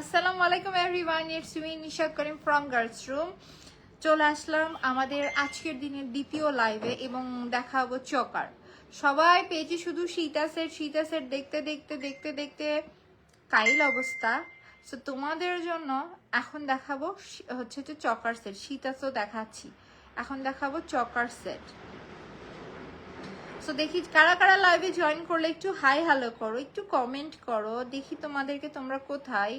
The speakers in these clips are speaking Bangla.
আসসালামু আলাইকুম everyone, it's me Nisha Karim from girls room. চলে আসলাম আমাদের আজকের দিনের দ্বিতীয় লাইভে এবং দেখাবো চকার। সবাই পেয়েছি শুধু সীতা সেট দেখতে দেখতে দেখতে দেখতে কাইল অবস্থা। সো তোমাদের জন্য এখন দেখাবো হচ্ছে যে চকার সেট। সীতা তো দেখাচ্ছি, এখন দেখাবো চকার সেট। সো দেখি কারা কারা লাইভে জয়েন করলে একটু হাই হ্যালো করো, একটু কমেন্ট করো, দেখি তোমাদেরকে তোমরা কোথায়।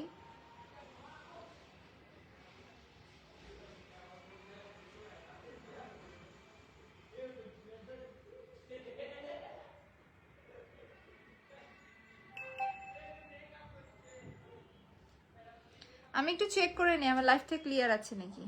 আমি একটু চেক করে নিই আমার লাইফটা ক্লিয়ার আছে নাকি।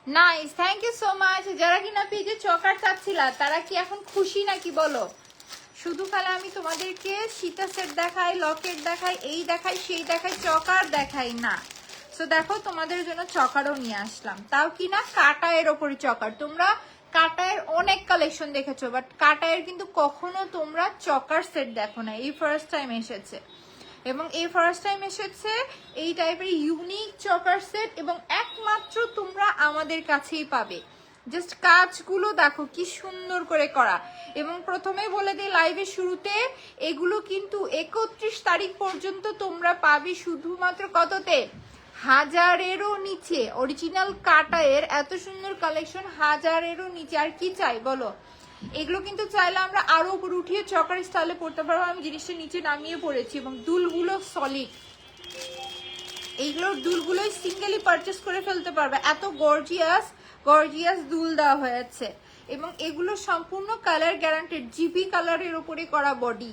Nice, thank you so much. যারা কিনা পেজে চকার চাচ্ছিলা তারা কি এখন খুশি নাকি বলো? শুধু খালি আমি তোমাদেরকে সীতা সেট দেখাই, লকেট দেখাই, এই দেখাই, সেই দেখাই, চকার দেখাই না। সো দেখো তোমাদের জন্য চকারও নিয়ে আসলাম, তাও কিনা কাটায়ের ওপরে চকার। তোমরা কাটায়ের অনেক কালেকশন দেখেছো, বাট কাটায়ের কিন্তু কখনো তোমরা চকার সেট দেখো না, এই ফার্স্ট টাইম এসেছে। এবং এই ফার্স্ট টাইম এসেছে এই টাইপের ইউনিক চকার সেট, এবং একমাত্র তোমরা আমাদের কাছেই পাবে। জাস্ট কাজগুলো দেখো কি সুন্দর করে করা। এবং প্রথমে বলে দিই লাইভের শুরুতে, এগুলো কিন্তু 31 তারিখ পর্যন্ত তোমরা পাবে শুধুমাত্র কততে? 1000-এরও নিচে। অরিজিনাল কাটায়ের এত সুন্দর কালেকশন 1000-এরও নিচে। আর কি চাই বলো? এগুলো কিন্তু চাইলে আমরা আরো উপরে উঠিয়ে চকার স্টাইলে পড়তে পারবো। আমি জিনিসটা নিচে নামিয়ে পড়েছি এবং দুলগুলো সলিড। এইগুলোর দুলগুলোই সিঙ্গেলি পারচেস করে ফেলতে পারবে, এত গর্জিয়াস গর্জিয়াস দুল দেওয়া হয়েছে। এবং এগুলো সম্পূর্ণ কালার গ্যারান্টেড, জিপি কালারের উপরে করা বডি।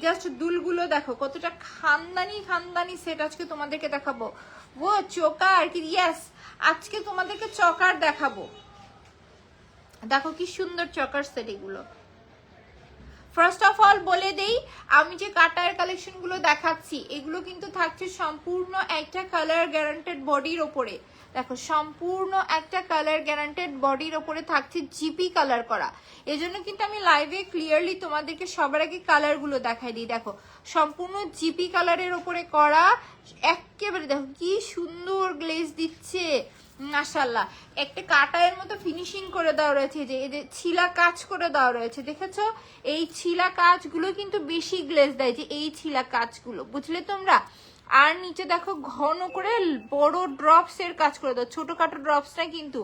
জাস্ট দুলগুলো দেখো কতটা খানদানি খানদানি সেট আজকে তোমাদেরকে দেখাবো। ও চকার কি, ইয়েস, আজকে তোমাদেরকে চকার দেখাবো। দেখো কি সুন্দর চকার সেট এগুলো। ফার্স্ট অফ অল বলে দেই, আমি যে কাটায়ের কালেকশন গুলো দেখাচ্ছি এগুলো কিন্তু থাকছে সম্পূর্ণ একটা কালার গ্যারান্টেড বডির ওপরে। দেখো সম্পূর্ণ একটা কালার গ্যারান্টেড বডির ওপরে থাকছে জিপি কালার করা। এজন্য কিন্তু আমি লাইভে ক্লিয়ারলি তোমাদেরকে সবার আগে কালার গুলো দেখাই দিই। দেখো সম্পূর্ণ জিপি কালারের ওপরে করা, একেবারে দেখো কি সুন্দর গ্লেজ দিচ্ছে মাশাআল্লাহ। একটা কাটায়ের মতো ফিনিশিং করে দেওয়া রয়েছে, যে এই যে ছিলা কাজ করে দেওয়া রয়েছে, দেখেছো? এই ছিলা কাজগুলো কিন্তু বেশি গ্লেজ দেয়, যে এই ছিলা কাজগুলো, বুঝলে তোমরা? আর নিচে দেখো ঘন করে বড় ড্রপস এর কাজ করে দাও, ছোটখাটো ড্রপস না কিন্তু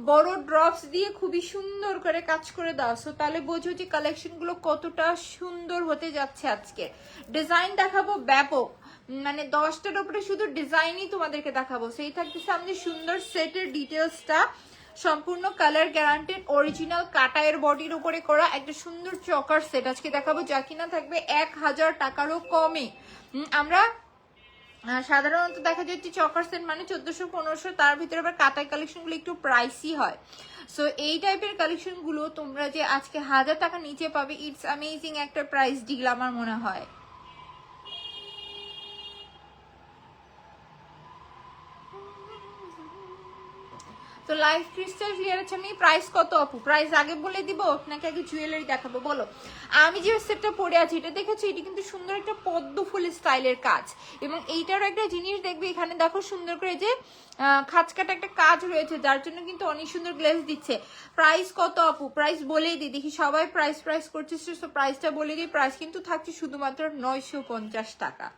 বড় ড্রপস দিয়ে খুবই সুন্দর করে কাজ করে দাও। সো তাহলে বোঝো যে কালেকশন গুলো কতটা সুন্দর হতে যাচ্ছে। আজকে ডিজাইন দেখাবো ব্যাপক, মানে 10টার উপরে শুধু ডিজাইনই তোমাদেরকে দেখাবো। সেই থাকতেছে আমাদের সুন্দর সেটের ডিটেলসটা, সম্পূর্ণ কালার গ্যারান্টেড অরিজিনাল কাটায়ের বডির উপরে করা একটা সুন্দর চকার সেট আজকে দেখাবো, যা কিনা থাকবে 1000 টাকারও কমে। আমরা সাধারণত দেখা যাচ্ছে চকার সেট মানে 1400-1500, তার ভিতরে আবার কাটাই কালেকশন গুলো একটু প্রাইসি হয়। সো এই টাইপের কালেকশন গুলো তোমরা যে আজকে 1000 টাকা নিচে পাবে, ইটস অ্যামেজিং একটা প্রাইস ডিল আমার মনে হয়। তো লাইভ ক্রিস্টাল ক্লিয়ার আছে। আমি প্রাইস কত আপু? প্রাইস আগে বলে দিব নাকি আগে জুয়েলারি দেখাবো বলো? আমি যে সেটটা পরে আছি এটা দেখেছো, এটা কিন্তু সুন্দর একটা পদ্ম ফুল স্টাইলের কাজ। এবং এইটারও একটা জিনিস দেখবে, এখানে দেখো সুন্দর করে যে খাঁচকাটা একটা কাজ রয়েছে, যার জন্য কিন্তু অনেক সুন্দর গ্লেজ দিচ্ছে। প্রাইস কত আপু? প্রাইস বলেই দিই, দেখি সবাই প্রাইস প্রাইস করছে, তো প্রাইসটা বলে দিই। প্রাইস কিন্তু থাকছে শুধুমাত্র 950 টাকা।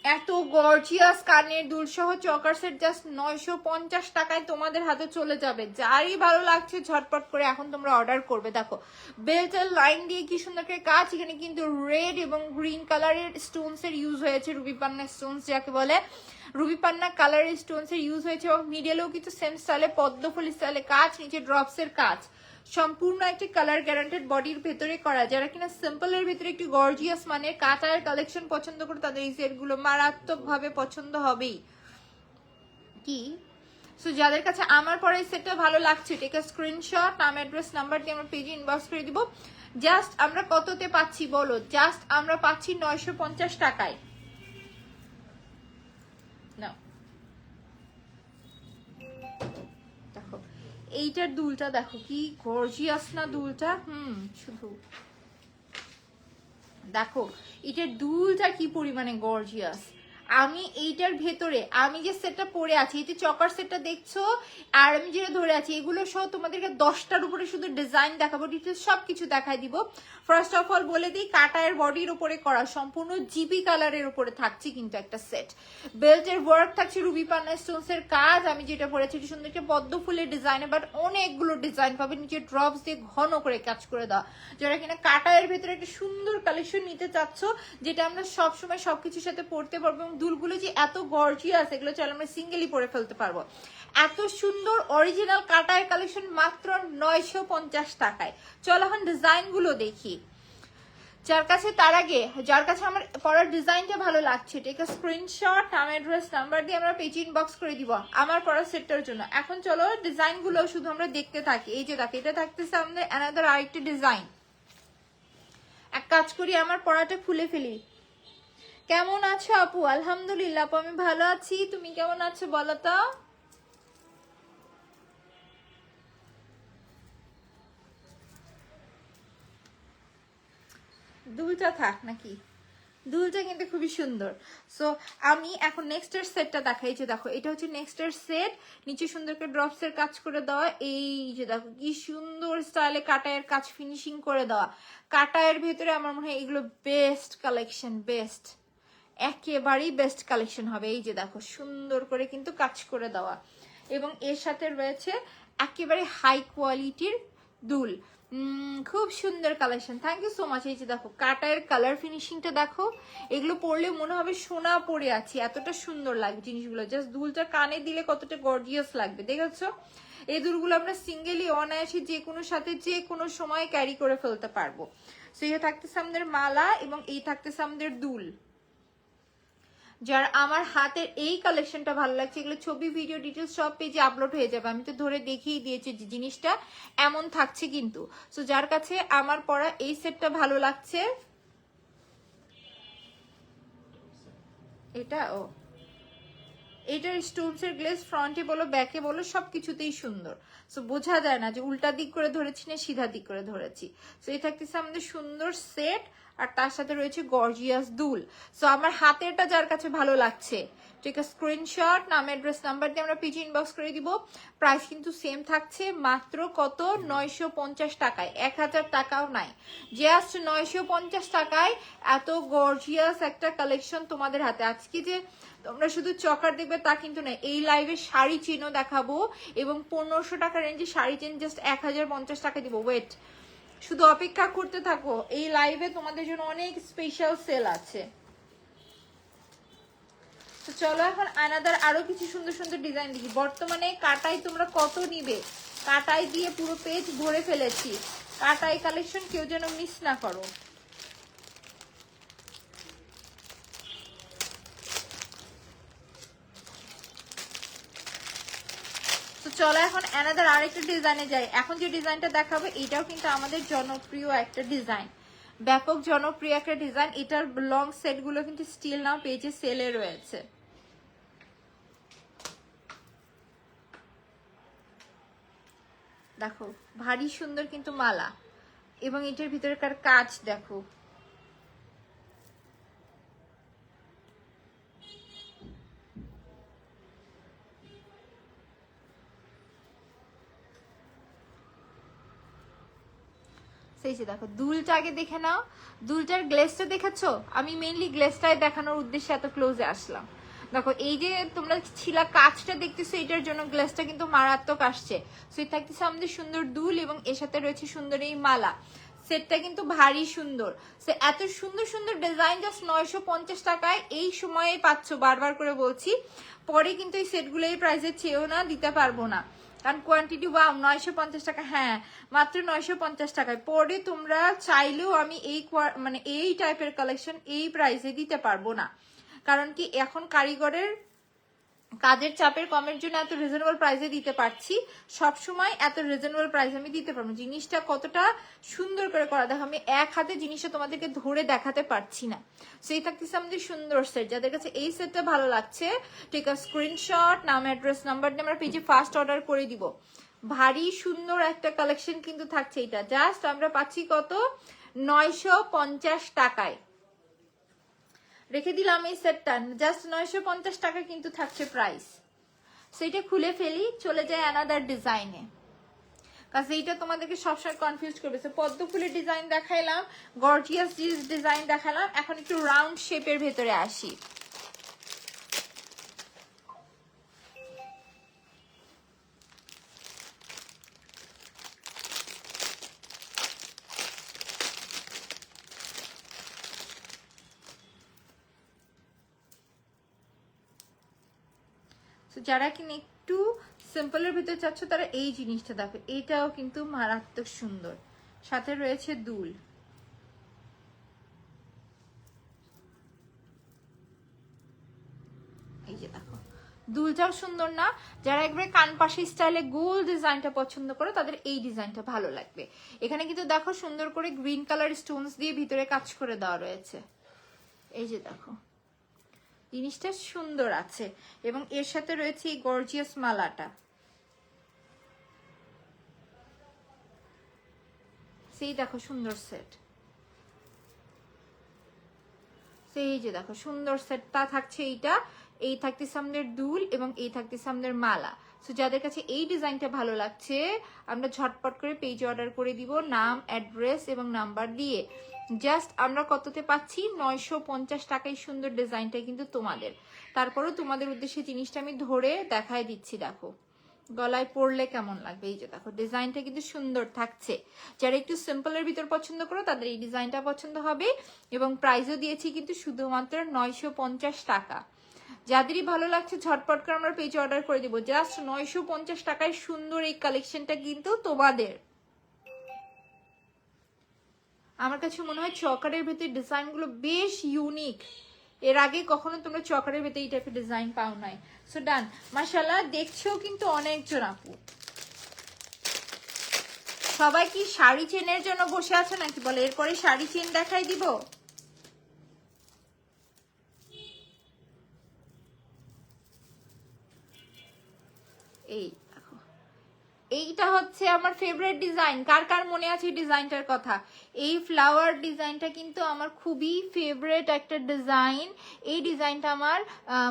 এত গর্জিয়াস কানের দুল সহ চকার সেট জাস্ট 950 টাকায় তোমাদের হাতে চলে যাবে। যারই ভালো লাগছে ঝটপট করে এখন তোমরা অর্ডার করবে। দেখো বেল্টের লাইন দিয়ে কি সুন্দর করে কাজ। এখানে কিন্তু রেড এবং গ্রিন কালারের স্টোনস এর ইউজ হয়েছে, রুবি পান্না স্টোনস যাকে বলে, রুবি পান্না কালারের স্টোনস এর ইউজ হয়েছে। এবং মিডিয়ালেও কিন্তু সেম স্টাইলে পদ্ম ফুল স্টাইলে কাজ, নিচে ড্রপস এর কাজ, সম্পূর্ণ একটি কালার গ্যারান্টেড বডির ভেতরে করা। যারা কিনা সিম্পল এর ভিতরে একটি গর্জিয়াস মানে কাটার কালেকশন পছন্দ করে তাদের এই সেট গুলো মারাত্মক ভাবে পছন্দ হবেই। কি সো যাদের কাছে আমার পরে এই সেটটা ভালো লাগছে, টেক আ স্ক্রিনশট, নাম অ্যাড্রেস নাম্বার দিয়ে আমরা পেজে ইনবক্স করে দিব। জাস্ট আমরা কততে পাচ্ছি বলো? জাস্ট আমরা পাচ্ছি 950 টাকায়। না দেখো এইটার দুলটা দেখো কি গর্জিয়াস না দুলটা। শুধু দেখো এটার দুলটা কি পরিমাণে গর্জিয়াস। আমি এইটার ভেতরে আমি যে সেটটা পরে আছি, এই যে চকার সেটটা দেখছো আর আমি যেটা ধরে আছি, এগুলো সহ তোমাদেরকে 10টার উপরে শুধু ডিজাইন দেখাবো, ডিটেলস সবকিছু দেখাই দিব। ফার্স্ট অফ অল বলে দিই, কাটায়ের বডির উপরে করা সম্পূর্ণ জিপি কালারের উপরে থাকছে কিন্তু একটা সেট। বেল্টের ওয়ার্ক থাকছে রুবি পান্না স্টোনস এর কাজ। আমি যেটা পরেছি এটা সুন্দর একটা পদ্ম ফুলের ডিজাইনে, বাট অনেকগুলো ডিজাইন পাবে নিচে ড্রপস দিয়ে ঘন করে কাজ করে দেওয়া। যারা কিনা কাটায়ের ভেতরে একটা সুন্দর কালেকশন নিতে চাচ্ছ, যেটা আমরা সবসময় সবকিছুর সাথে পরতে পারবো, এবং দুলগুলো যে এত গর্জিয়াস, এগুলো চলে আমরা সিঙ্গেলি পরে ফেলতে পারবো। এত সুন্দর অরিজিনাল কাটায়ের কালেকশন মাত্র 950 টাকায়। চলো এখন ডিজাইন গুলো দেখি। যার কাছে তার আগে যার কাছে আমার পরার ডিজাইনটা ভালো লাগছে, টেক আ স্ক্রিনশট, নাম অ্যাড্রেস নাম্বার দিয়ে আমরা পেজ ইনবক্স করে দিব আমার পরার সেটটার জন্য। এখন চলো ডিজাইন গুলো শুধু আমরা দেখতে থাকি। এই যে দেখো এটা থাকতেছে আমাদের অ্যানাদার আরেকটা ডিজাইন। এক কাজ করি, আমার পরাটা খুলে ফেলি। কেমন আছো আপু? আলহামদুলিল্লাহ আপু, আমি ভালো আছি। তুমি কেমন আছো বলো তো? দুলটা থাক নাকি? দুলটা কিন্তু খুবই সুন্দর। সো আমি এখন নেক্সটের সেটটা দেখাই। যে দেখো এটা হচ্ছে নেক্সটের সেট, নিচে সুন্দর করে ড্রপস এর কাজ করে দেওয়া। এই যে দেখো কি সুন্দর স্টাইলে কাটায়ের কাজ ফিনিশিং করে দেওয়া। কাটায়ের ভেতরে আমার মনে হয় এগুলো বেস্ট কালেকশন, বেস্ট, একেবারেই বেস্ট কালেকশন হবে। এই যে দেখো সুন্দর করে কিন্তু কাজ করে দেওয়া, এবং এর সাথে রয়েছে একেবারে হাই কোয়ালিটির দুল। খুব সুন্দর collection, thank you so much. এই যে দেখো কাটায়ের কালার ফিনিশিংটা দেখো, এগুলো পরলে মনে হবে সোনা পরে আছি, এতটা সুন্দর লাগবে জিনিসগুলো। জাস্ট দুলটা কানে দিলে কতটা গর্জিয়াস লাগবে দেখেছো। এই দুলগুলো আমরা সিঙ্গেলি অনায়াসে যে কোনো সাথে যে কোনো সময় ক্যারি করে ফেলতে পারবো। সো এই থাকতেছে আমাদের মালা, এবং এই থাকতেছে আমাদের দুল। যার আমার হাতের এই কালেকশনটা ভালো লাগছে, এগুলো ছবি ভিডিও ডিটেলস সব পেজে আপলোড হয়ে যাবে। আমি তো ধরে দেখিয়ে দিয়েছি যে জিনিসটা এমন থাকছে কিন্তু। সো যার কাছে আমার পরা এই সেটটা ভালো লাগছে, এটা এটার স্টোনসের গ্লেজ ফ্রন্টে বলো ব্যাকে বলো সবকিছুতেই সুন্দর। সো বোঝা যায় না যে উল্টা দিক করে ধরেছি না সিধা দিক করে ধরেছি। সো এই থাকতেছে আমাদের সুন্দর সেট, আর তার সাথে রয়েছে গর্জিয়াস দুল। সো আমার হাতেরটা যার কাছে ভালো লাগছে, ঠিক আছে স্ক্রিনশট, নাম অ্যাড্রেস নাম্বার দিয়ে আমরা পিজি ইনবক্স করে দিব। প্রাইস কিন্তু সেম থাকছে, মাত্র কত? 950 টাকায়, 1000 টাকাও নাই, জাস্ট 950 টাকায় এত গর্জিয়াস একটা কালেকশন তোমাদের হাতে। আজকে যে তোমরা শুধু চকার দেখবে তা কিন্তু না, এই লাইভে শাড়ি চেনও দেখাবো, এবং 1500 টাকা রেঞ্জে শাড়ি চেন জাস্ট 1050 টাকা দিব। ওয়েট, শুধু অপেক্ষা করতে থাকো, এই লাইভে তোমাদের জন্য অনেক স্পেশাল সেল আছে। তো চলো এখন আনাদার আরো কিছু সুন্দর সুন্দর ডিজাইন দেখি। বর্তমানে কাটাই তোমরা কত নিবে, কাটাই দিয়ে পুরো পেজ ভরে ফেলেছি। কাটাই কালেকশন কেউ যেন মিস না করো। তো চলো এখন অ্যানাদার আরেকটা ডিজাইনে যাই। এখন যে ডিজাইনটা দেখাবো এটাও কিন্তু আমাদের জনপ্রিয় একটা ডিজাইন, ব্যাপক জনপ্রিয় একটা ডিজাইন। এটার লং সেট গুলো কিন্তু স্টিল নাও পেজে সেলে রয়েছে। দেখো ভারী সুন্দর কিন্তু মালা, এবং এটার ভিতরকার কাজ দেখো। সেই যে দেখো দুলটা আগে দেখে নাও, দুলটার গ্লেসটা দেখেছো? আমি মেইনলি গ্লেসটাই দেখানোর উদ্দেশ্যে এত ক্লোজে আসলাম। দেখো এই যে তোমরা ছিলা কাজটা দেখতেছো, এটার জন্য গ্লেসটা কিন্তু মারাত্মক আসছে। সো এই থাকতেছে আমাদের সুন্দর দুল, এবং এর সাথে রয়েছে সুন্দর এই মালা। সেটটা কিন্তু ভারী সুন্দর। সে এত সুন্দর সুন্দর ডিজাইন জাস্ট 950 টাকায় এই সময়ে পাচ্ছ, বারবার করে বলছি। পরে কিন্তু এই সেটগুলো এই প্রাইসে চেয়েও না, দিতে পারবো না, কারণ কোয়ান্টিটি ওয়াও 950 টাকা। হ্যাঁ মাত্র 950 টাকায়। পরে তোমরা চাইলেও আমি এই মানে এই টাইপের কালেকশন এই প্রাইসে দিতে পারবো না, কারণ কি এখন কারিগরের কাজের চাপের কমের জন্য এত রিজনেবল প্রাইসে দিতে পারছি, সব সময় এত রিজনেবল প্রাইস আমি দিতে পারবো। জিনিসটা কতটা সুন্দর করে করা, দেখো আমি এক হাতে জিনিসটা তোমাদেরকে ধরে দেখাতে পারছি না। সেই থাকতেছে আমাদের সুন্দর সেট। যাদের কাছে এই সেটটা ভালো লাগছে ঠিক আছে, স্ক্রিনশট, নাম, অ্যাড্রেস, নাম্বার দিয়ে আমরা পেজে ফার্স্ট অর্ডার করে দিব। ভারী সুন্দর একটা কালেকশন কিন্তু থাকছে। এটা জাস্ট আমরা পাচ্ছি কত, 950 টাকায় রেখে দিলাম এই সেটটা, জাস্ট 950 টাকা কিন্তু থাকছে প্রাইস। সেইটা খুলে ফেলি, চলে যায় অ্যানাদার ডিজাইনে, কারণ এইটা তোমাদেরকে সবসময় কনফিউজ করবে। পদ্ম ফুলের ডিজাইন দেখাইলাম, গর্জিয়াস ডিজাইন দেখালাম, এখন একটু রাউন্ড শেপের ভেতরে আসি। যারা কিনা একটু সিম্পলের ভিতরে চাচ্ছ তারা এই জিনিসটা দেখো, এটাও কিন্তু মারাত্মক সুন্দর, সাথে রয়েছে দুল। এই যে দেখো দুলটাও সুন্দর না? যারা একবারে কান পাশে স্টাইলে গোল ডিজাইনটা পছন্দ করো তাদের এই ডিজাইনটা ভালো লাগবে। এখানে কিন্তু দেখো সুন্দর করে গ্রিন কালার স্টোনস দিয়ে ভিতরে কাজ করে দেওয়া রয়েছে। এই যে দেখো জিনিসটা সুন্দর আছে, এবং এর সাথে রয়েছে এই গর্জিয়াস মালাটা। সেই দেখো সুন্দর সেট, সেই যে দেখো সুন্দর সেটটা থাকছে। এইটা এই থাকতে সামনের দুল এবং এই থাকতে সামনের মালা। সো যাদের কাছে এই ডিজাইনটা ভালো লাগছে আমরা ঝটপট করে পেজ অর্ডার করে দিব, নাম, অ্যাড্রেস এবং নাম্বার দিয়ে। জাস্ট আমরা কততে পাচ্ছি, 950 টাকায় সুন্দর ডিজাইনটা কিন্তু তোমাদের। তারপরেও তোমাদের উদ্দেশ্যে জিনিসটা আমি ধরে দেখাই দিচ্ছি, দেখো গলায় পরলে কেমন লাগবে। এই যে দেখো ডিজাইনটা কিন্তু সুন্দর থাকছে। যারা একটু সিম্পলের ভিতর পছন্দ করো তাদের এই ডিজাইনটা পছন্দ হবে, এবং প্রাইসও দিয়েছি কিন্তু শুধুমাত্র 950 টাকা। যাদেরই ভালো লাগছে ঝটপট করে আমরা পেজে অর্ডার করে দিব। জাস্ট 950 টাকায় সুন্দর এই কালেকশনটা কিন্তু তোমাদের। আমার কাছে মনে হয় চকারের ভেতরে ডিজাইনগুলো বেশ ইউনিক, এর আগে কখনো তোমরা চকারের ভেতরে এই টাইপের ডিজাইন পাও নাই। সো ডান, মাশাআল্লাহ দেখছেও কিন্তু অনেকজন আপু। সবাই কি শাড়ি চেনের জন্য বসে আছে নাকি বলে এরপরে শাড়ি চেন দেখাই দিব? এই দেখো এইটা হচ্ছে আমার ফেভারিট ডিজাইন। কার কার মনে আছে ডিজাইনটার কথা? এই ফ্লাওয়ার ডিজাইনটা কিন্তু আমার খুবই ফেভারিট একটা ডিজাইন। এই ডিজাইনটা আমার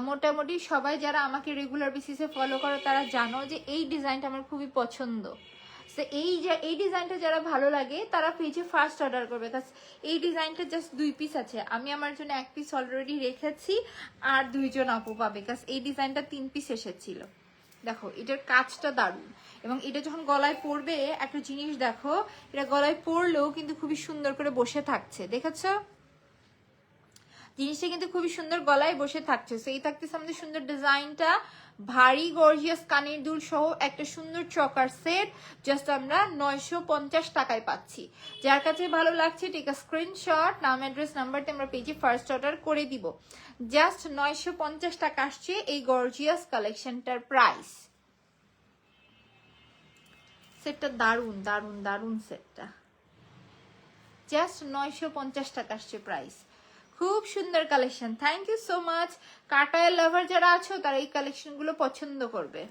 মোটামুটি সবাই যারা আমাকে রেগুলার বেসিসে ফলো করো তারা জানো যে এই ডিজাইনটা আমার খুবই পছন্দ। তো এই ডিজাইনটা যারা ভালো লাগে তারা পেজে ফার্স্ট অর্ডার করবে। এই ডিজাইনটা জাস্ট 2 পিস আছে, আমি আমার জন্য 1 পিস অলরেডি রেখেছি, আর 2 জন আপু পাবে, কারণ এই ডিজাইনটা 3 পিস এসেছিল। দেখো এটার কাজটা দারুণ, এবং এটা যখন গলায় পরবে একটা জিনিস দেখো, এটা গলায় পরলেও কিন্তু খুবই সুন্দর করে বসে থাকছে, দেখেছো জিনিসটা কিন্তু খুবই সুন্দর গলায় বসে থাকছে। সেই থাকতেছে আমাদের সুন্দর ডিজাইনটা, ভারী গর্জিয়াস কানের দুল সহ একটা সুন্দর চকার সেট জাস্ট আমরা 950 টাকায় পাচ্ছি। যার কাছে ভালো লাগছে টেক আ স্ক্রিনশট, নাম, অ্যাড্রেস, নাম্বারতে আমরা পেজে ফার্স্ট অর্ডার করে দিব। জাস্ট 950 টাকা আসছে এই গর্জিয়াস কালেকশনটার প্রাইস। সেটটা দারুন দারুন দারুন, সেটটা জাস্ট 950 টাকা আসছে প্রাইস। খুব সুন্দর collection, thank you so much. কাটায় লাভার যারা আছো তারা এই কালেকশনগুলো পছন্দ করবে।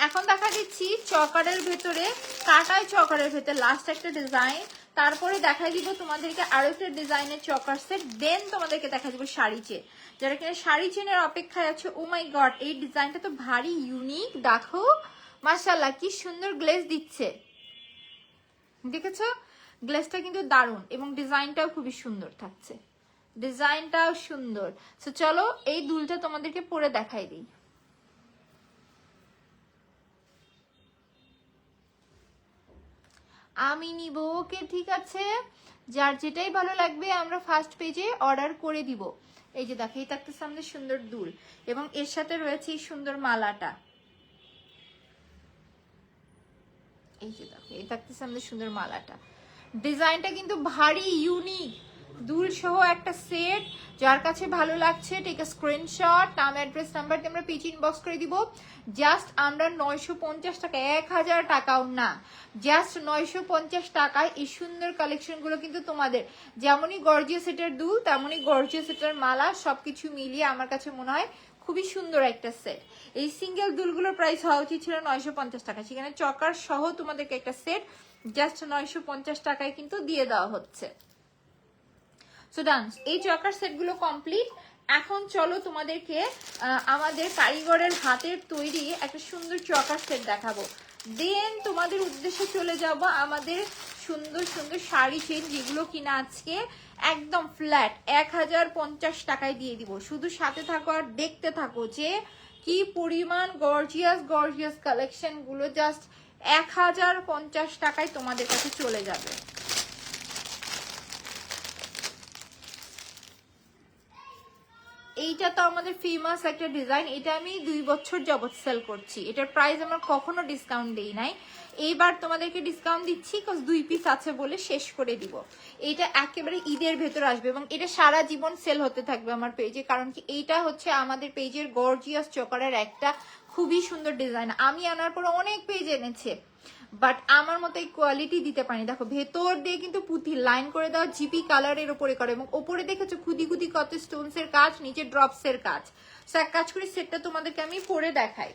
এখন দেখা দিচ্ছি চকারের ভেতরে, কাটায় চকারের ভেতরে লাস্ট একটা ডিজাইন, তারপরে দেখাই দিব তোমাদেরকে আরো একটা ডিজাইনের চকার সেট, দেন তোমাদেরকে দেখা দিব শাড়ি চেন। যারা কিনা শাড়ি চেনের অপেক্ষায় আছে, ও মাই গড এই ডিজাইনটা তো ভারী ইউনিক। দেখো মাশাআল্লাহ কি সুন্দর গ্লেজ দিচ্ছে, দেখেছো গ্লেজটা কিন্তু দারুণ, এবং ডিজাইনটাও খুবই সুন্দর থাকছে, ডিজাইনটাও সুন্দর। তো চলো এই দুলটা তোমাদেরকে পরে দেখাই দিই। আমি নিব, ওকে ঠিক আছে, যার যেটাই ভালো লাগবে আমরা ফার্স্ট পেজে অর্ডার করে দিব। এই যে দেখো এই থাকতেছে আমাদের সুন্দর দুল, এবং এর সাথে রয়েছে এই সুন্দর মালাটা। এই যে দেখো এই থাকতেছে আমাদের সুন্দর মালাটা, ডিজাইনটা কিন্তু ভারী ইউনিক, দুল সহ একটা সেট। যার কাছে ভালো লাগছে টেক আ স্ক্রিনশট, নাম অ্যাড্রেস নাম্বার দিয়ে আমরা পেজ ইনবক্স করে দিব। জাস্ট আমরা 950 টাকা, 1000 টাকাও না, জাস্ট 950 টাকায় এই সুন্দর কালেকশনগুলো কিন্তু তোমাদের। যেমনই গর্জিয়াস সেটের দুল তেমনই গর্জিয়াস সেটের মালা, সবকিছু মিলিয়ে আমার কাছে মনে হয় খুবই সুন্দর একটা সেট। এই সিঙ্গেল দুলগুলোর প্রাইস হওয়া উচিত ছিল 950 টাকা, সেখানে চকার সহ তোমাদেরকে একটা সেট জাস্ট 950 টাকায় কিন্তু দিয়ে দেওয়া হচ্ছে। সো ডান, এই চকার সেটগুলো কমপ্লিট। এখন চলো তোমাদেরকে আমাদের কারিগরের হাতের তৈরি একটা সুন্দর চকার সেট দেখাবো। দেন তোমাদের উদ্দেশ্যে চলে যাব আমাদের সুন্দর সুন্দর শাড়ি চেন, যেগুলো কিনা আজকে একদম ফ্ল্যাট 1050 টাকায় দিয়ে দিব। শুধু সাথে থাকো আর দেখতে থাকো যে কি পরিমাণ গর্জিয়াস গর্জিয়াস কালেকশন গুলো জাস্ট 1050 টাকায় তোমাদের কাছে চলে যাবে। এইটা তো আমাদের ফেমাস একটা ডিজাইন, এটা আমি 2 বছর যাবত সেল করছি। এটার প্রাইস আমরা কখনো ডিসকাউন্ট দেই নাই, এইবার তোমাদেরকে ডিসকাউন্ট দিচ্ছি কজ 2 পিস আছে বলে শেষ করে দিব। এটা একেবারে ঈদের ভেতর আসবে এবং এটা সারা জীবন সেল হতে থাকবে আমার পেজে, কারণ কি এইটা হচ্ছে আমাদের পেজের গর্জিয়াস চকারের একটা খুবই সুন্দর ডিজাইন। আমি আনার পর অনেক পেজ এনেছে, বাট আমার মতো এই কোয়ালিটি দিতে পারি। দেখো ভেতর দিয়ে কিন্তু পুঁথি লাইন করে দেওয়া, জিপি কালারের উপরে করে, এবং উপরে দেখেছো খুদি খুদি কত স্টোনস এর কাজ, নিচে ড্রপস এর কাজ। সো এক কাজ করি, সেটটা তোমাদেরকে আমি পরে দেখাই।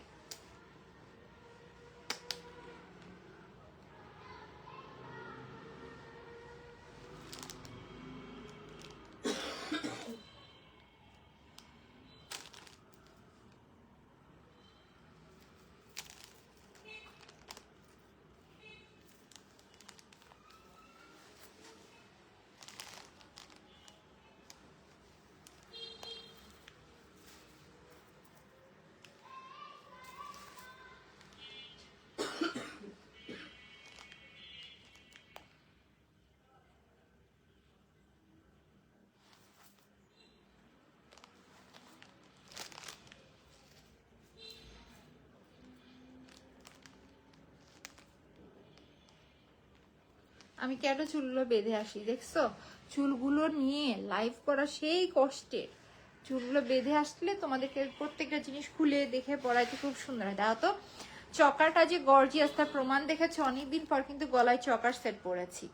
আমি কেন চুলগুলো বেঁধে আসি দেখছো, চুলগুলো নিয়ে লাইভ করা সেই কষ্টের। চুলগুলো বেঁধে আসলে তোমাদেরকে প্রত্যেকটা জিনিস খুলে দেখে পড়াইতে খুব সুন্দর হয়। দেখো তো চকারটা যে গর্জিয়াস তার প্রমাণ দেখেছো, অনেকদিন পর কিন্তু গলায় চকার সেট পরেছি।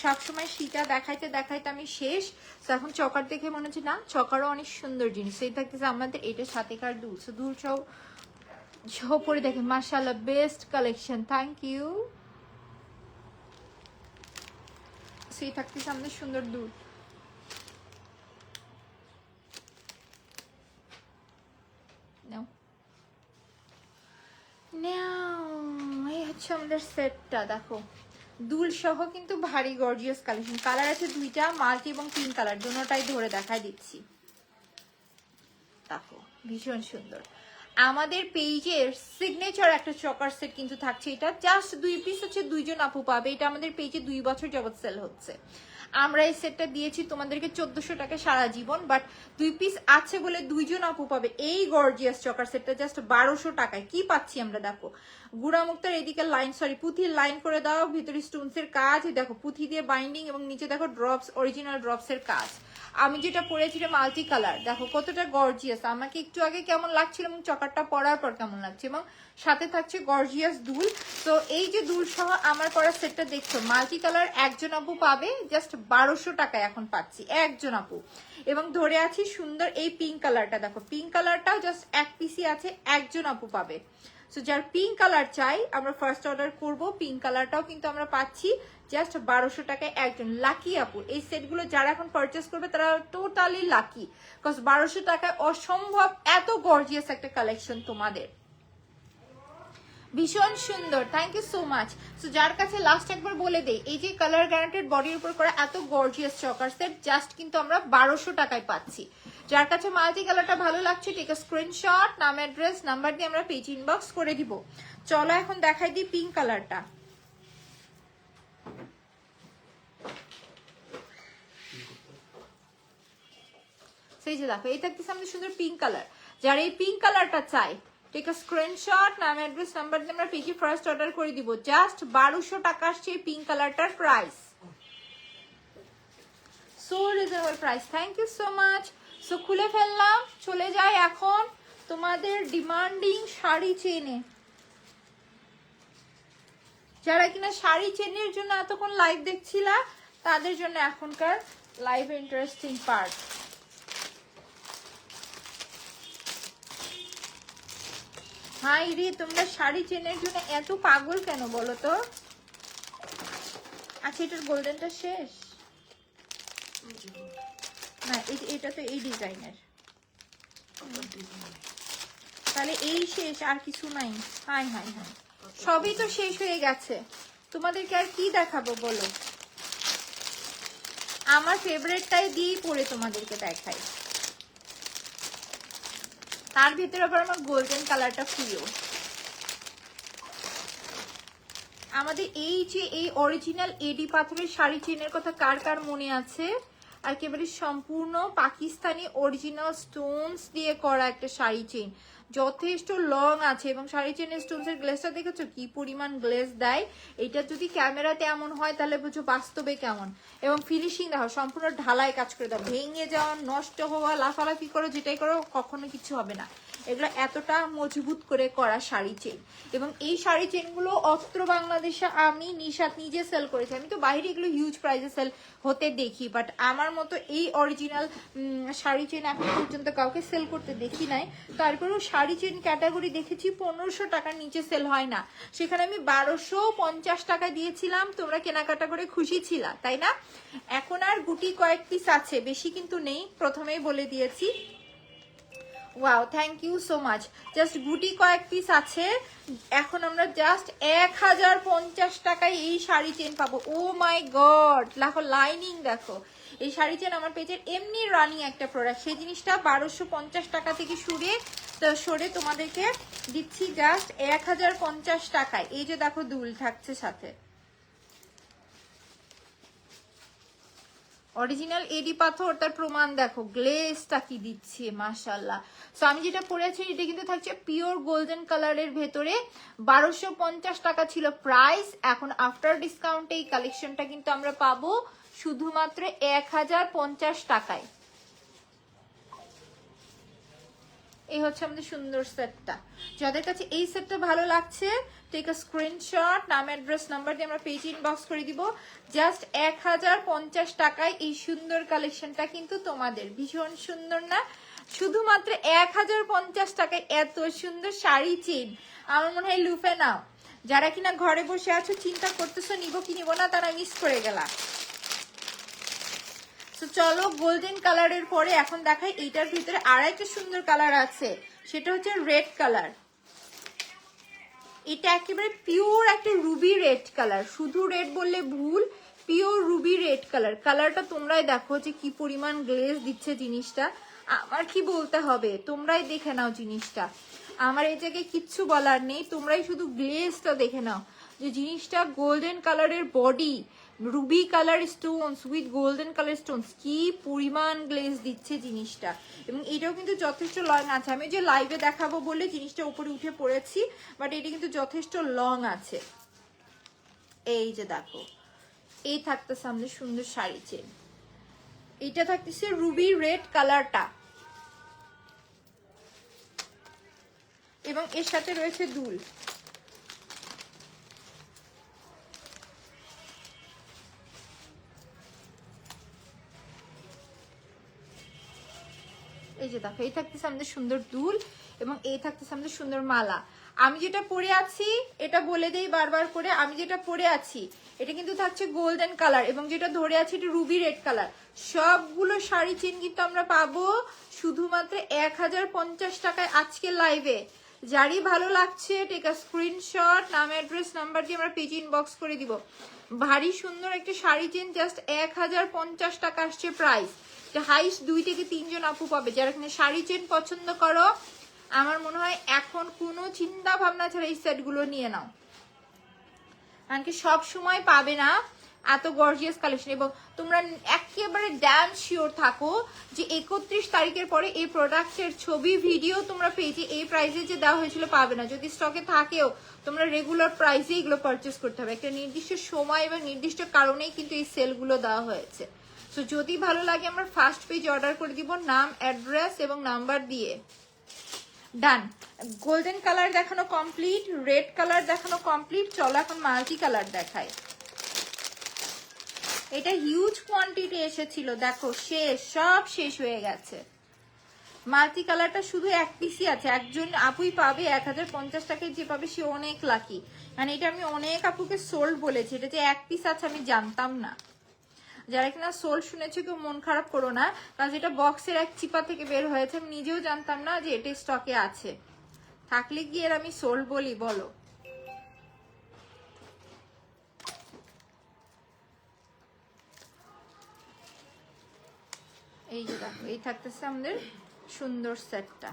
সবসময় সীতা দেখাইতে দেখাইতে আমি শেষ, তো এখন চকার দেখে মনে হচ্ছে না চকারও অনেক সুন্দর জিনিস। এই থাকতেছে আমাদের এটার সাথেকার দুল, সো দুল সহ পরে দেখে মাশাআল্লাহ বেস্ট কালেকশন, থ্যাংক ইউ। সেই থাকতেছে আমাদের সুন্দর দুল। এই হচ্ছে আমাদের সেটটা। দেখো দুল সহ কিন্তু ভারী গর্জিয়াস কালেকশন। কালার আছে দুইটা, মাল্টি এবং পিঙ্ক কালার, দুটোটাই ধরে দেখাই দিচ্ছি। দেখো ভীষণ সুন্দর। আমাদের পেজের সিগনেচার একটা চকার সেট কিন্তু থাকছে, এটা জাস্ট 2 পিস হচ্ছে, 2 জন আপু পাবে। এটা আমাদের পেজে 2 বছর যাবত সেল হচ্ছে। আমরা এই সেটটা দিয়েছি তোমাদেরকে 1400 টাকা সারা জীবন, বাট 2 পিস আছে বলে 2 জন আপু পাবে। এই গর্জিয়াস চকার সেটটা জাস্ট 1200 টাকায় কি পাচ্ছি আমরা। দেখো গুড়া মুক্তার এদিকে লাইন, সরি পুঁথির লাইন করে দাও, ভিতরে স্টোনস এর কাজ, দেখো পুঁথি দিয়ে বাইন্ডিং, এবং নিচে দেখো ড্রপস, অরিজিনাল ড্রপস এর কাজ। আমি যেটা পরেছি মাল্টি কালার, দেখো কতটা গর্জিয়াস। আমাকে একটু আগে কেমন লাগছিল এবং চকারটা পরার পর কেমন লাগছে, এবং সাথে থাকছে গর্জিয়াস দুল। তো এই যে দুল সহ আমার পরা সেটটা দেখছো মাল্টি কালার, একজন আপু পাবে জাস্ট 1200 টাকায় এখন পাচ্ছি একজন আপু। এবং ধরে আছি সুন্দর এই পিঙ্ক কালারটা, দেখো পিঙ্ক কালারটাও জাস্ট 1 পিসই আছে, একজন আপু পাবে। সো যার পিঙ্ক কালার চাই আমরা ফার্স্ট অর্ডার করব। পিঙ্ক কালারটাও কিন্তু আমরা পাচ্ছি জাস্ট 1200 টাকায় একজন। লাকি আপু এই সেটগুলো যারা এখন পারচেস করবে তারা টোটালি লাকি, কজ 1200 টাকায় অসম্ভব এত গর্জিয়াস একটা কালেকশন তোমাদের। ভীষণ সুন্দর, thank you so much. So যার কাছে লাস্ট একবার বলে দেই, এই যে কালার গ্যারান্টেড বডির উপর করা এত গর্জিয়াস চকার সেট জাস্ট কিন্তু আমরা 1200 টাকায় পাচ্ছি। যার কাছে মাল্টি কালারটা ভালো লাগছে টেক আ স্ক্রিনশট, নাম অ্যাড্রেস নাম্বার দিয়ে আমরা পেজ ইনবক্স করে দিব। চলো এখন দেখাই দিই পিঙ্ক কালারটা। সেই যে দেখো এই থাকতেছে আমাদের সুন্দর পিঙ্ক কালার। যারা এই পিঙ্ক কালারটা চাই টেক আ স্ক্রিনশট, নাম অ্যাড্রেস নাম্বার দিয়ে আমরা পেজে ফার্স্ট অর্ডার করে দিব। জাস্ট 1200 টাকা আসছে এই পিঙ্ক কালারটার price. So reasonable price, thank you so much. So খুলে ফেললাম, চলে যাই এখন তোমাদের ডিমান্ডিং শাড়ি চেনে। যারা কিনা শাড়ি চেনের জন্য এতক্ষণ লাইভ দেখছিলা তাদের জন্য এখনকার লাইভ ইন্টারেস্টিং পার্ট। হাই রে, তোমরা শাড়ি চেনের জন্য এত পাগল কেন বলো তো? আচ্ছা, এটার গোল্ডেনটা শেষ না? এটা তো এই ডিজাইনের, তাহলে এই শেষ, আর কিছু নাই? হাই হাই হাই, সবই তো শেষ হয়ে গেছে, তোমাদেরকে আর কি দেখাবো বলো? আমার ফেভারিটটাই দিয়েই পরে তোমাদেরকে দেখাই। তার ভিতরে আবার আমার গোল্ডেন কালারটা প্রিয়। আমাদের এই যে এই অরিজিনাল এডি পাথরের শাড়ি চেনের কথা কার কার মনে আছে? একেবারে সম্পূর্ণ পাকিস্তানি অরিজিনাল স্টোনস দিয়ে করা একটা শাড়ি চেন, যথেষ্ট লং আছে এবং শাড়ি চেনের স্টোনসের গ্লেজটা দেখেছো কি পরিমাণ গ্লেজ দেয়। এটা যদি ক্যামেরাতে এমন হয় তাহলে বুঝো বাস্তবে কেমন। এবং ফিনিশিং দেখো, সম্পূর্ণ ঢালাই কাজ করে দাও, ভেঙে যাওয়া, নষ্ট হওয়া, লাফালাফি করো, যেটাই করো কখনো কিছু হবে না। এগুলো এতটা মজবুত করে করা শাড়ি চেন। এবং এই শাড়ি চেনগুলো অস্ত্র বাংলাদেশে আমি নিশাত নিজে সেল করেছি। আমি তো বাইরে এগুলো হিউজ প্রাইসে সেল হতে দেখি, বাট আমার মতো এই অরিজিনাল শাড়ি চেন এখন পর্যন্ত কাউকে সেল করতে দেখি নাই। তারপরেও শাড়ি চেন ক্যাটাগরি দেখেছি 1500 টাকার নিচে সেল হয় না, সেখানে আমি 1250 টাকা দিয়েছিলাম, তোমরা কেনাকাটা করে খুশি ছিলা, তাই না? এখন আর গুটি কয়েক পিস আছে, বেশি কিন্তু নেই, প্রথমেই বলে দিয়েছি। Wow, thank you so much. Just গুটি কয়েক পিস আছে, এখন আমরা জাস্ট 1050 টাকায় এই শাড়ি চেন পাবো। ও মাই গড, দেখো লাইনিং দেখো। এই শাড়ি চেন আমার পেজের এমনি রানিং একটা প্রোডাক্ট, সেই জিনিসটা 1250 টাকা থেকে সরে তোমাদেরকে দিচ্ছি জাস্ট 1050 টাকায়। এই যে দেখো দুল থাকছে সাথে, অরিজিনাল এডি পাথর, তার প্রমাণ দেখো, গ্লেজটা কি দিচ্ছে মাশাআল্লাহ। সো আমি যেটা পরেছি এটা কিন্তু থাকছে পিওর গোল্ডেন কালারের ভেতরে, 1250 টাকা ছিল প্রাইস। এখন আফটার ডিসকাউন্টে এই কালেকশনটা কিন্তু আমরা পাবো শুধুমাত্র 1050 টাকায়। এই হচ্ছে আমাদের সুন্দর সেটটা। যাদের কাছে এই সেটটা ভালো লাগছে টেক আ স্ক্রিনশট, নাম অ্যাড্রেস নাম্বার দিয়ে আমরা পেজ ইনবক্স করে দিব। জাস্ট 1050 টাকায় এই সুন্দর কালেকশনটা কিন্তু তোমাদের। ভীষণ সুন্দর না? শুধুমাত্র 1050 টাকায় এত সুন্দর শাড়ি চেন, আমার মনে হয় লুফে নাও। যারা কিনা ঘরে বসে আছো চিন্তা করতেছো নিবো কি নিবো না, তারা মিস করে গেলা। তো চলো, গোল্ডেন কালারের পরে এখন দেখাই এইটার ভিতরে আরেকটা সুন্দর কালার আছে, সেটা হচ্ছে রেড কালার। এটা একেবারে পিওর একটা রুবি রেড কালার, শুধু রেড বললে ভুল, পিওর রুবি রেড কালার। কালারটা তোমরাই দেখো যে কি পরিমাণ গ্লেজ দিচ্ছে জিনিসটা, আমার কি বলতে হবে, তোমরাই দেখে নাও জিনিসটা। আমার এই জায়গায় কিচ্ছু বলার নেই, তোমরাই শুধু গ্লেজটা দেখে নাও যে জিনিসটা গোল্ডেন কালারের body, Ruby colour Stones with golden colour Stones, কি পরিমাণ গ্লেজ দিচ্ছে জিনিসটা। এবং এটাও কিন্তু যথেষ্ট লং আছে, আমি যে লাইভে দেখাবো বলে জিনিসটা উপরে উঠে পড়েছি, বাট এটা কিন্তু যথেষ্ট লং আছে। এই যে দেখো, এই থাকতেছে আমাদের সুন্দর শাড়ি চেন, এটা থাকতেছে রুবি রেড কালারটা, এবং এর সাথে রয়েছে দুল। এই যে দেখো, এই থাকতেছে আমাদের সুন্দর দুল এবং এই থাকতেছে আমাদের সুন্দর মালা। আমি যেটা পরে আছি এটা বলে দেই বারবার করে, আমি যেটা পরে আছি এটা কিন্তু থাকছে গোল্ডেন কালার এবং যেটা ধরে আছে এটা রুবি রেড কালার। সবগুলো শাড়ি চেন কিন্তু আমরা পাবো শুধুমাত্র 1050 টাকায় আজকে লাইভে। যারই ভালো লাগছে টেক আ স্ক্রিনশট, নাম অ্যাড্রেস নাম্বার দিয়ে আমরা পেজ ইনবক্স করে দিব। ভারী সুন্দর একটা শাড়ি চেন, জাস্ট 1050 টাকা আসছে প্রাইস। হাইস্ট 2 থেকে 3 জন আপু পাবে যারা এখানে শাড়ি চেন পছন্দ করো। আমার মনে হয় এখন কোনো চিন্তা ভাবনা ছাড়া এই সেটগুলো নিয়ে নাও, কারণ কি সব সময় পাবে না এত গর্জিয়াস কালেকশন। এবং তোমরা একেবারে ড্যাম শিওর থাকো যে 31 তারিখের পরে এই প্রোডাক্টের ছবি ভিডিও তোমরা পেয়েছি এই প্রাইসে যে দেওয়া হয়েছিল পাবে না। যদি স্টকে থাকেও তোমরা রেগুলার প্রাইসে এগুলো পারচেস করতে হবে, একটা নির্দিষ্ট সময় এবং নির্দিষ্ট কারণেই কিন্তু এই সেলগুলো দেওয়া হয়েছে। সো যদি ভালো লাগে আমার ফার্স্ট পেজ অর্ডার করে দিব, নাম, অ্যাড্রেস এবং নাম্বার দিয়ে। ডান। গোল্ডেন কালার দেখানো কমপ্লিট, রেড কালার দেখানো কমপ্লিট। চলো এখন মাল্টি কালার দেখাই। এটা হিউজ কোয়ান্টিটি এসেছিল, দেখো শেষ, সব শেষ হয়ে গেছে। মাল্টি কালারটা শুধু এক পিসই আছে, একজন আপুই পাবে 1050 টাকায়, যে পাবে সে অনেক লাকি। মানে এটা আমি অনেক আপুকে সোল্ড বলেছি, এটা যে এক পিস আছে আমি জানতাম না। যারা কিনা সোল শুনেছে কেউ মন খারাপ করো না, কারণ এটা বক্সের এক চিপা থেকে বের হয়েছে, আমি নিজেও জানতাম না যে এটা স্টকে আছে। থাকলে কি এর আমি সোল বলি বলো? এই যে দেখো, এই থাকতেছে আমাদের সুন্দর সেটটা।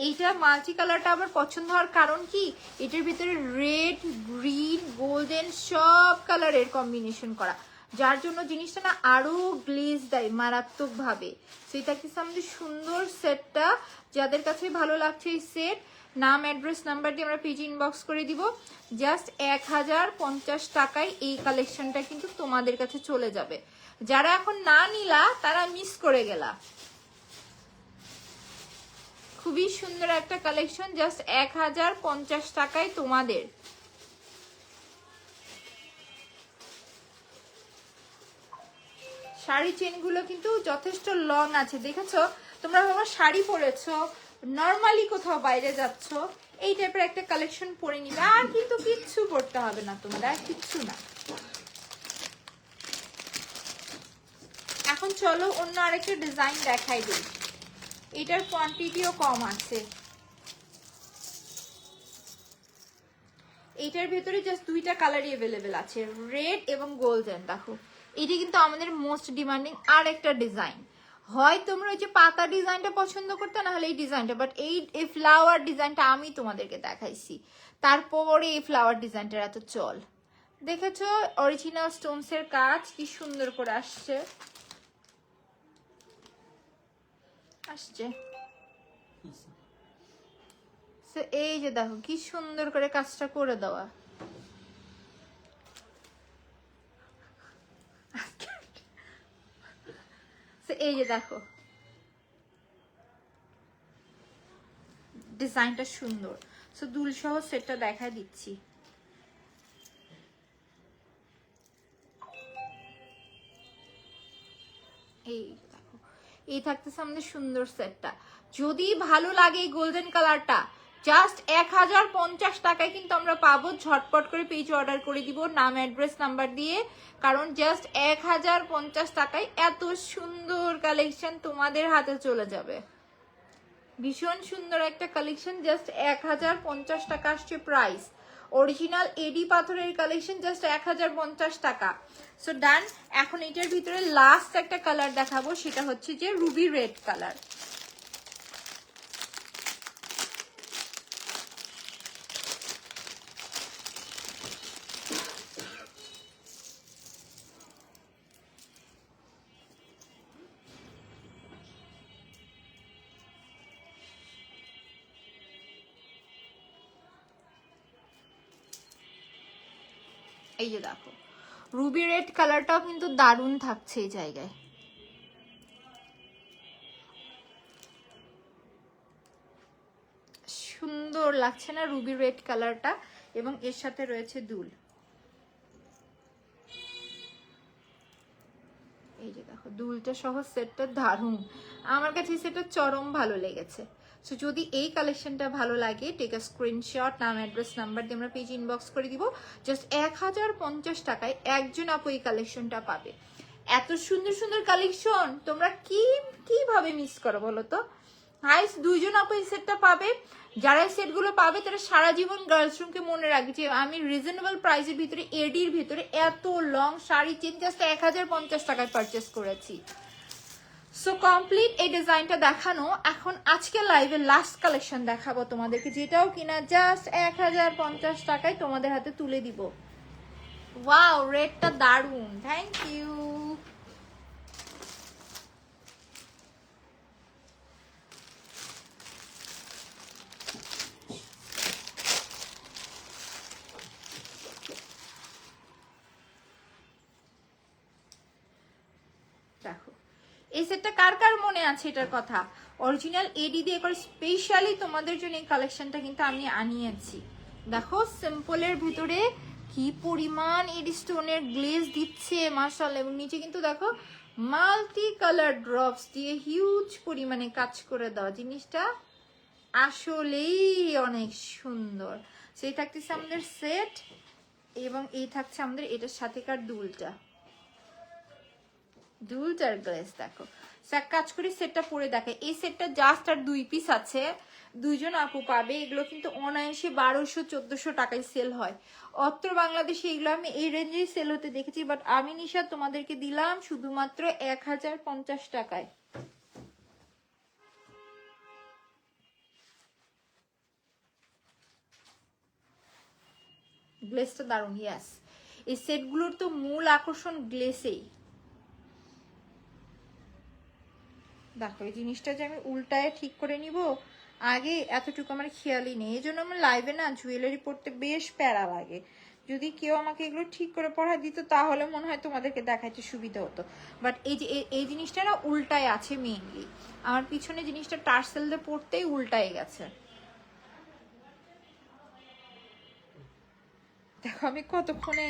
এইটা মাল্টি কালারটা আবার পছন্দ হওয়ার কারণ কি, এটার ভিতরে রেড, গ্রিন, গোল্ডেন সব কালারের কম্বিনেশন করা, যার জন্য জিনিসটা না আরো গ্লেজ দেয় মারাত্মক ভাবে। সেটা কি আমাদের সুন্দর সেটটা, যাদের কাছে ভালো লাগছে এই সেট, নাম, অ্যাড্রেস, নাম্বার দিয়ে আমরা পেজ ইনবক্স করে দিব। জাস্ট 1050 টাকায় এই কালেকশনটা কিন্তু তোমাদের কাছে চলে যাবে। যারা এখন না নিলা তারা মিস করে গেলা। খুবই সুন্দর একটা কালেকশন, জাস্ট 1050 টাকায় তোমাদের। শাড়ি চেনগুলো কিন্তু যথেষ্ট লং আছে, দেখেছো? তোমরা বাবা শাড়ি পরেছো, নর্মালি কোথাও বাইরে যাচ্ছ, এই টাইপের একটা কালেকশন পরে নিবে, আর কিন্তু কিচ্ছু পড়তে হবে না তোমাদের, আর কিচ্ছু না। এখন চলো অন্য আরেকটা ডিজাইন দেখাই দিই, এটার কোয়ান্টিটিও কম আছে। এইটার ভেতরে জাস্ট দুইটা কালারই অ্যাভেলেবেল আছে, রেড এবং গোল্ডেন। দেখো এটা কিন্তু আমাদের মোস্ট ডিমান্ডিং আর একটা ডিজাইন। হয় তোমরা ওই যে পাতা ডিজাইনটা পছন্দ করতে, না হলে এই ডিজাইনটা, বাট এই ফ্লাওয়ার ডিজাইনটা আমি তোমাদেরকে দেখাইছি, তারপরে এই ফ্লাওয়ার ডিজাইনটার এত চল। দেখেছো অরিজিনাল স্টোনস এর কাজ কি সুন্দর করে আসছে, আসছে। এই যে দেখো কি সুন্দর করে কাজটা করে দেওয়া। এই যে দেখো ডিজাইনটা সুন্দর। সো দুল সহ সেটটা দেখা দিচ্ছি। এই দেখো, এই থাকতেছে আমাদের সুন্দর সেটটা। যদি ভালো লাগে এই গোল্ডেন কালারটা, জাস্ট 1050 টাকায় কিন্তু আমরা পাবো। ঝটপট করে পেজ অর্ডার করে দিব, নাম, অ্যাড্রেস, নাম্বার দিয়ে, কারণ জাস্ট 1050 টাকায় এত সুন্দর কালেকশন তোমাদের হাতে চলে যাবে। ভীষণ সুন্দর একটা কালেকশন, জাস্ট 1050 টাকা আসছে প্রাইস। অরিজিনাল এডি পাথরের কালেকশন, জাস্ট 1050 টাকা। সো ডান। এখন এটার ভিতরে লাস্ট একটা কালার দেখাবো, সেটা হচ্ছে যে রুবি রেড কালার। এই যে দেখো রুবি রেড কালারটাও কিন্তু দারুণ থাকছে এই জায়গায়। সুন্দর লাগছে না রুবি রেড কালারটা? এবং এর সাথে রয়েছে দুল। এই যে দেখো দুলটা সহ সেটটা দারুণ, আমার কাছে সেটা চরম ভালো লেগেছে। সো যদি এই কালেকশনটা ভালো লাগে, টেক আ স্ক্রিনশট, নাম, অ্যাড্রেস, নাম্বার দিয়ে আমরা পেজ ইনবক্স করে দিব। জাস্ট 1050 টাকায় একজন আপু এই কালেকশনটা পাবে। এত সুন্দর সুন্দর কালেকশন তোমরা কিভাবে মিস করো বলো তো? হাইস দুইজন আপু এই সেটটা পাবে। যারা এই সেটগুলো পাবে তারা সারা জীবন গার্লস রুমকে মনে রাখবে যে আমি রিজনেবল প্রাইসের ভিতরে, এডির ভিতরে এত লং শাড়ি চেন জাস্ট 1050 টাকায় পারচেস করেছি। সো কমপ্লিট এই ডিজাইনটা দেখানো। এখন আজকে লাইভে লাস্ট কালেকশন দেখাবো তোমাদেরকে, যেটাও কিনা জাস্ট 1050 টাকায় তোমাদের হাতে তুলে দিব। ওয়াও, রেডটা দারুন, থ্যাংক ইউ। দেখো এই সেটটা কার কার মনে আছে এটার কথা? অরিজিনাল এডি দিয়ে করে স্পেশালি তোমাদের জন্য এই কালেকশনটা কিন্তু আমি আনিয়েছি। দেখো সিম্পলের ভিতরে কি পরিমাণ এডি স্টোনের গ্লেজ দিচ্ছে মাশাআল্লাহ, এবং নিচে কিন্তু দেখো মাল্টি কালার ড্রপস দিয়ে হিউজ পরিমাণে কাজ করে দেওয়া, জিনিসটা আসলেই অনেক সুন্দর। সেই থাকতেছে আমাদের সেট, এবং এই থাকছে আমাদের এটার সাথেকার দুলটার গ্লেজ। দেখো এক কাজ করি সেটটা পরে দেখে, এই সেটটা জাস্ট আর 2 পিস আছে, 2 জন আপু পাবে। এগুলো কিন্তু অনায়াসে 1200-1400 টাকায় সেল হয়। অত্র বাংলাদেশে এগুলো আমি এই রেঞ্জেই সেল হতে দেখেছি, বাট আমি নিশা তোমাদেরকে দিলাম শুধুমাত্র 1050 টাকায়। গ্লেসটা দারুণ। ইয়াস, এই সেটগুলোর তো মূল আকর্ষণ গ্লেসেই। দেখো এই জিনিসটা যে আমি উল্টায় ঠিক করে নিব, আগে এতটুকু আমার খেয়ালই নেই। এই জন্য আমার লাইভে না জুয়েলারি পরতে বেশ প্যারা লাগে। যদি কেউ আমাকে এগুলো ঠিক করে পড়া দিত তাহলে মনে হয় তোমাদেরকে দেখাইতে সুবিধা হতো। বাট এই যে এই জিনিসটা না উল্টায় আছে মেইনলি, আমার পিছনে জিনিসটা টার্সেল দিয়ে পড়তেই উল্টায় গেছে। দেখো আমি কতক্ষণে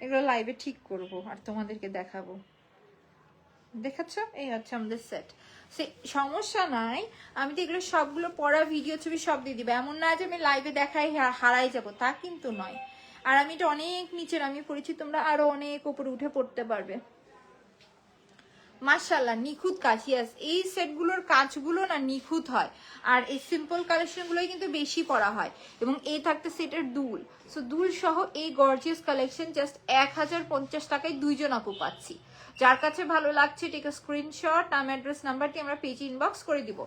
এগুলো লাইভে ঠিক করব আর তোমাদেরকে দেখাবো। দেখাচ্ছ, এই হচ্ছে আমাদের সেট। সে সমস্যা নাই, আমি তো এগুলো সবগুলো পড়া ভিডিও ছবি সব দিয়ে দিবে, এমন না যে আমি লাইভে দেখাই হারাই যাব, তা কিন্তু নয়। আর আমি এটা অনেক নিচের আমি পড়েছি, তোমরা আরো অনেক উপরে উঠে পড়তে পারবে। মাশাআল্লাহ নিখুঁত কাজ। ইয়াস, এই সেটগুলোর কাজগুলো না নিখুঁত হয়, আর এই সিম্পল কালেকশনগুলোই কিন্তু বেশি পরা হয়। এবং এই থাকতে সেটের দুল, সো দুল সহ এই গর্জিয়াস কালেকশন জাস্ট 1050 টাকায় 2 জন আপু পাচ্ছি। যার কাছে ভালো লাগছে টেক স্ক্রিনশট, নাম অ্যাড্রেস নাম্বারটি আমরা পেজে ইনবক্স করে দিব।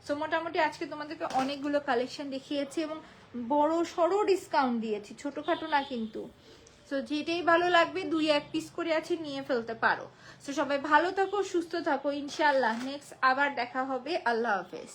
সো মোটামুটি আজকে তোমাদেরকে অনেকগুলো কালেকশন দেখিয়েছি এবং বড় সড়ো ডিসকাউন্ট দিয়েছি, ছোটখাটো না কিন্তু। সো যেটাই ভালো লাগবে 2-1 পিস করে আছে, নিয়ে ফেলতে পারো। সো সবাই ভালো থাকো, সুস্থ থাকো, ইনশাআল্লাহ নেক্সট আবার দেখা হবে। আল্লাহ হাফেজ।